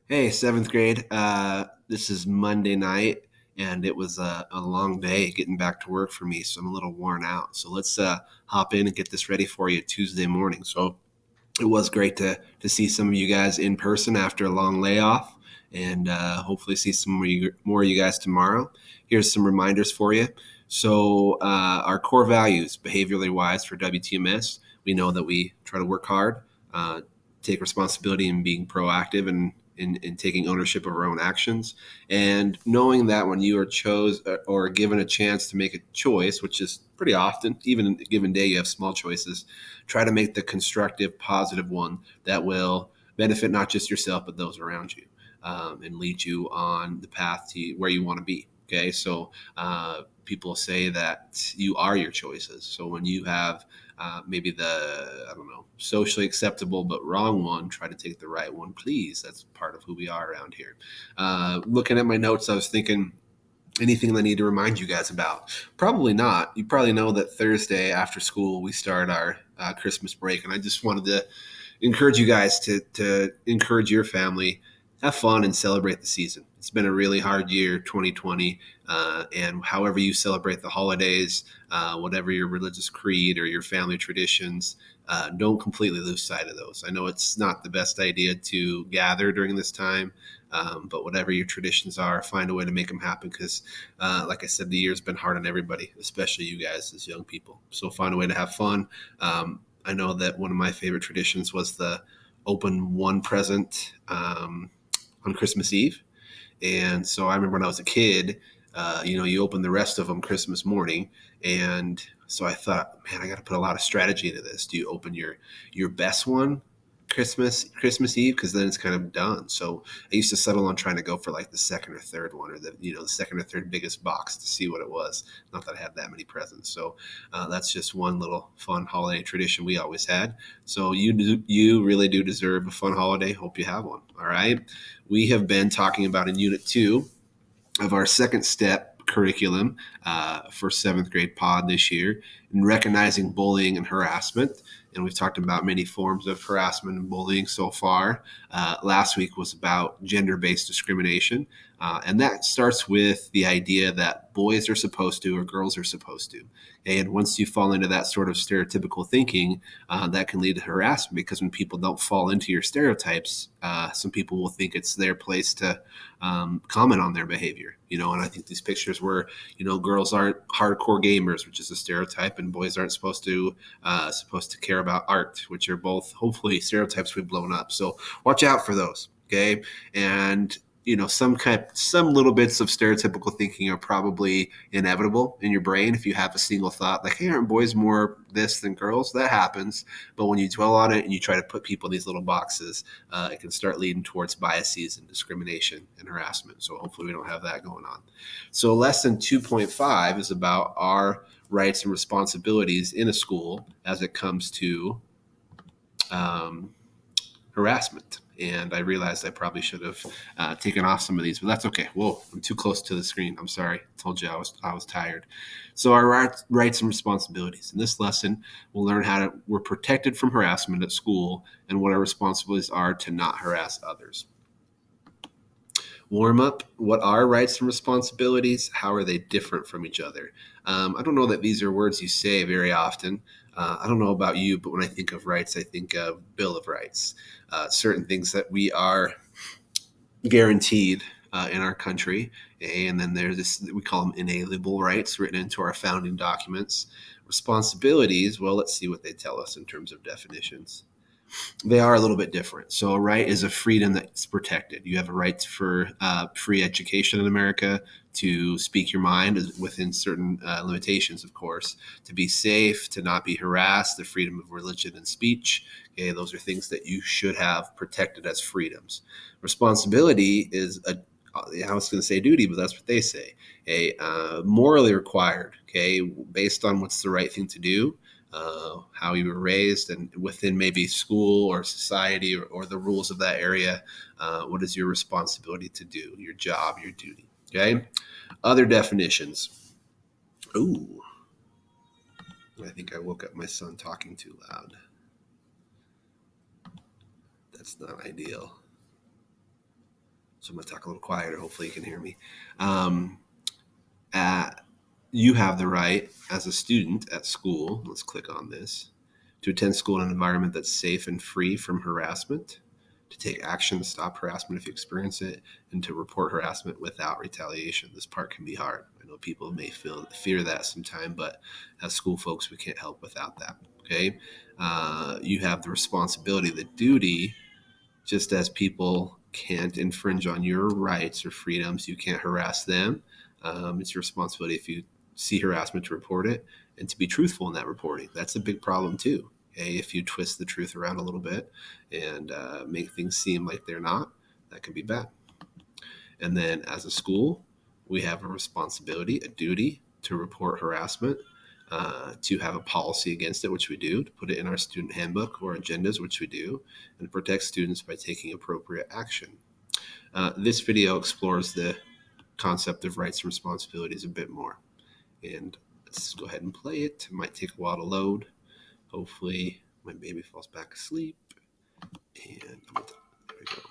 Hey, seventh grade. This is Monday night, and it was a long day getting back to work for me, so I'm a little worn out. So let's hop in and get this ready for you Tuesday morning. So it was great to see some of you guys in person after a long layoff, and hopefully see some more of you guys tomorrow. Here's some reminders for you. So our core values, behaviorally wise, for WTMS, we know that we try to work hard, uh, take responsibility, and being proactive and in taking ownership of our own actions, and knowing that when you are chose or given a chance to make a choice, which is pretty often, even in a given day, you have small choices. Try to make the constructive, positive one that will benefit not just yourself but those around you, and lead you on the path to where you want to be. Okay, so people say that you are your choices. So when you have maybe the, I don't know, socially acceptable but wrong one, try to take the right one, please. That's part of who we are around here. Looking at my notes, I was thinking, anything I need to remind you guys about? Probably not. You probably know that Thursday after school we start our Christmas break, and I just wanted to encourage you guys to encourage your family, have fun, and celebrate the season. It's been a really hard year, 2020, and however you celebrate the holidays, whatever your religious creed or your family traditions, don't completely lose sight of those. I know it's not the best idea to gather during this time, but whatever your traditions are, find a way to make them happen because, like I said, the year's been hard on everybody, especially you guys as young people. So find a way to have fun. I know that one of my favorite traditions was the open one present on Christmas Eve. And so I remember when I was a kid, you open the rest of them Christmas morning. And so I thought, man, I got to put a lot of strategy into this. Do you open your best one Christmas Eve? Because then it's kind of done. So I used to settle on trying to go for like the second or third one, or the second or third biggest box to see what it was. Not that I had that many presents. So that's just one little fun holiday tradition we always had. So you really do deserve a fun holiday. Hope you have one. All right. We have been talking about in Unit 2 of our second step curriculum for seventh grade pod this year in recognizing bullying and harassment. And we've talked about many forms of harassment and bullying so far. Last week was about gender based discrimination. And that starts with the idea that boys are supposed to or girls are supposed to. And once you fall into that sort of stereotypical thinking, that can lead to harassment because when people don't fall into your stereotypes, some people will think it's their place to comment on their behavior. And I think these pictures where girls aren't hardcore gamers, which is a stereotype, and boys aren't supposed to care about art, which are both hopefully stereotypes we've blown up. So watch out for those. Okay, and some little bits of stereotypical thinking are probably inevitable in your brain if you have a single thought like, hey, aren't boys more this than girls? That happens. But when you dwell on it and you try to put people in these little boxes, it can start leading towards biases and discrimination and harassment. So hopefully we don't have that going on. So lesson 2.5 is about our rights and responsibilities in a school as it comes to um, harassment. And I realized I probably should have taken off some of these, but that's okay. Whoa, I'm too close to the screen. I'm sorry. I told you I was tired. So our rights and responsibilities. In this lesson, we'll learn we're protected from harassment at school and what our responsibilities are to not harass others. Warm up. What are rights and responsibilities? How are they different from each other? I don't know that these are words you say very often. I don't know about you, but when I think of rights, I think of Bill of Rights, certain things that we are guaranteed in our country. And then there's this, we call them inalienable rights written into our founding documents. Responsibilities, well, let's see what they tell us in terms of definitions. They are a little bit different. So a right is a freedom that's protected. You have a right for free education in America, to speak your mind within certain limitations, of course, to be safe, to not be harassed, the freedom of religion and speech. Okay, those are things that you should have protected as freedoms. Responsibility is I was going to say duty, but that's what they say. Morally required. Okay, based on what's the right thing to do, how you were raised, and within maybe school or society or the rules of that area, what is your responsibility to do, your job, your duty. Okay. Other definitions. Ooh, I think I woke up my son talking too loud. That's not ideal. So I'm going to talk a little quieter. Hopefully you can hear me. Um, uh, you have the right as a student at school, let's click on this, to attend school in an environment that's safe and free from harassment, to take action to stop harassment if you experience it, and to report harassment without retaliation. This part can be hard. I know people may fear that sometime, but as school folks, we can't help without that. Okay, you have the responsibility, the duty, just as people can't infringe on your rights or freedoms, you can't harass them. It's your responsibility if you see harassment to report it and to be truthful in that reporting. That's a big problem too. Okay? If you twist the truth around a little bit and make things seem like they're not, that can be bad. And then as a school, we have a responsibility, a duty to report harassment, to have a policy against it, which we do, to put it in our student handbook or agendas, which we do, and protect students by taking appropriate action. This video explores the concept of rights and responsibilities a bit more. And let's go ahead and play it. It might take a while to load. Hopefully my baby falls back asleep. And there we go.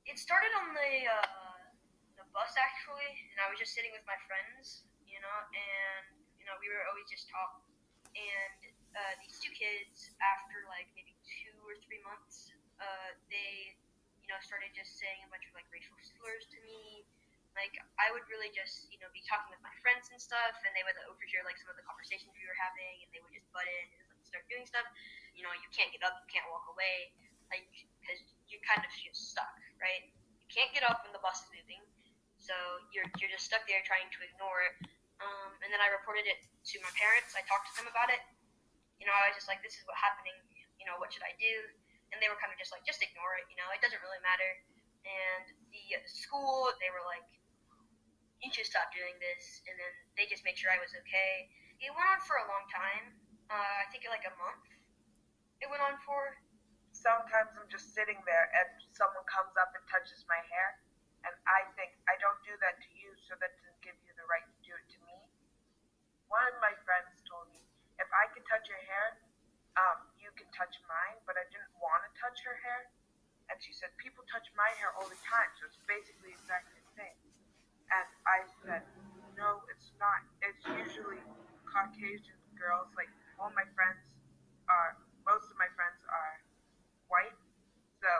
It started on the bus actually, and I was just sitting with my friends, and we were always just talking. And these two kids, after like maybe 2 or 3 months, they started just saying a bunch of like racial slurs to me. Like I would really just be talking with my friends and stuff, and they would overhear like some of the conversations we were having, and they would just butt in and like start doing stuff. You can't get up, you can't walk away, like because you kind of feel stuck, right? You can't get up when the bus is moving, so you're just stuck there trying to ignore it. And then I reported it to my parents. I talked to them about it. I was just like, this is what's happening. What should I do? And they were kind of just like, just ignore it. It doesn't really matter. And the school, they were like, you should stop doing this. And then they just made sure I was okay. It went on for a long time. I think like a month. It went on for. Sometimes I'm just sitting there and someone comes up and touches my hair, and I think I don't do that to you, so that doesn't give you the right to do it to me. One of my friends told me, if I can touch your hair, you can touch mine, but I didn't want to touch her hair. And she said, people touch my hair all the time, so it's basically exactly the same. And I said, no, it's not. It's usually Caucasian girls. Like all my friends are, most of my friends are white, so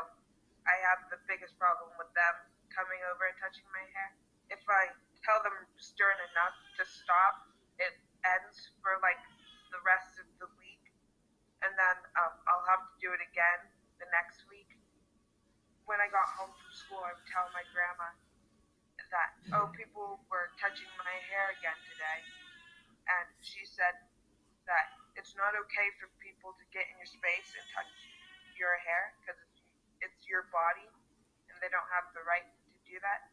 I have the biggest problem with them coming over and touching my hair. If I tell them stern enough to stop, it ends for like the rest of the week, and then I'll have to do it again the next week. When I got home from school, I would tell my grandma that, oh, people were touching my hair again today, and she said that it's not okay for people to get in your space and touch your hair because it's your body and they don't have the right to do that.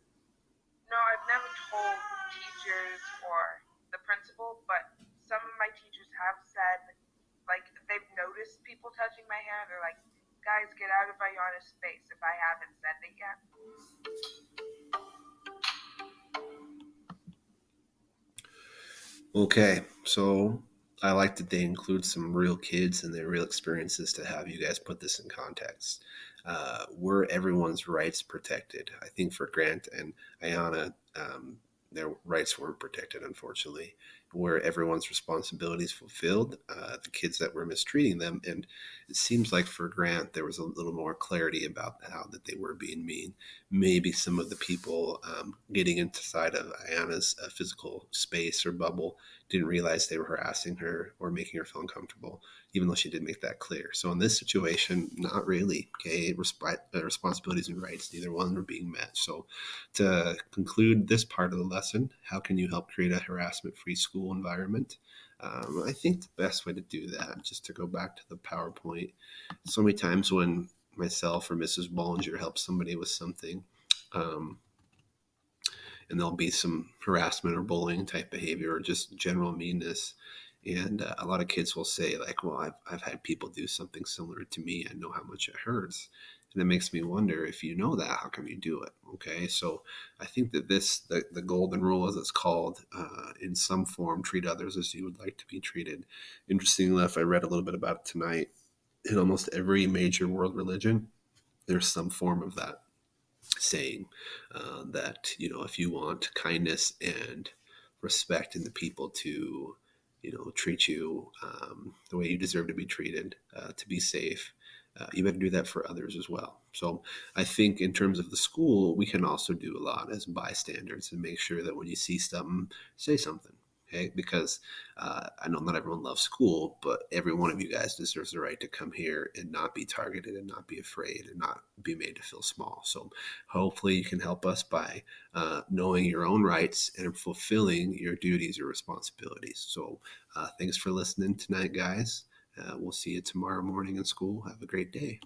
No, I've never told teachers or the principal, but some of my teachers have said, like, they've noticed people touching my hair. They're like, guys, get out of Ayana's space if I haven't said it yet. Okay, so I like that they include some real kids and their real experiences to have you guys put this in context. Were everyone's rights protected? I think for Grant and Ayana, their rights weren't protected, unfortunately. Were everyone's responsibilities fulfilled? The kids that were mistreating them, and it seems like for Grant there was a little more clarity about how that they were being mean. Maybe some of the people getting inside of Ayana's physical space or bubble didn't realize they were harassing her or making her feel uncomfortable, even though she did make that clear. So in this situation, not really. Okay, responsibilities and rights, neither one were being met. So to conclude this part of the lesson, how can you help create a harassment-free school environment? I think the best way to do that, just to go back to the PowerPoint, so many times when myself or Mrs. Bollinger helps somebody with something, um, and there'll be some harassment or bullying type behavior or just general meanness. And a lot of kids will say, like, well, I've had people do something similar to me. I know how much it hurts. And it makes me wonder, if you know that, how come you do it? Okay, so I think that the golden rule, as it's called, in some form, treat others as you would like to be treated. Interesting enough, I read a little bit about it tonight. in almost every major world religion, there's some form of that saying that, if you want kindness and respect in the people to, treat you the way you deserve to be treated, to be safe, you better do that for others as well. So I think in terms of the school, we can also do a lot as bystanders and make sure that when you see something, say something. Okay, because I know not everyone loves school, but every one of you guys deserves the right to come here and not be targeted and not be afraid and not be made to feel small. So hopefully you can help us by knowing your own rights and fulfilling your duties or responsibilities. So thanks for listening tonight, guys. We'll see you tomorrow morning in school. Have a great day.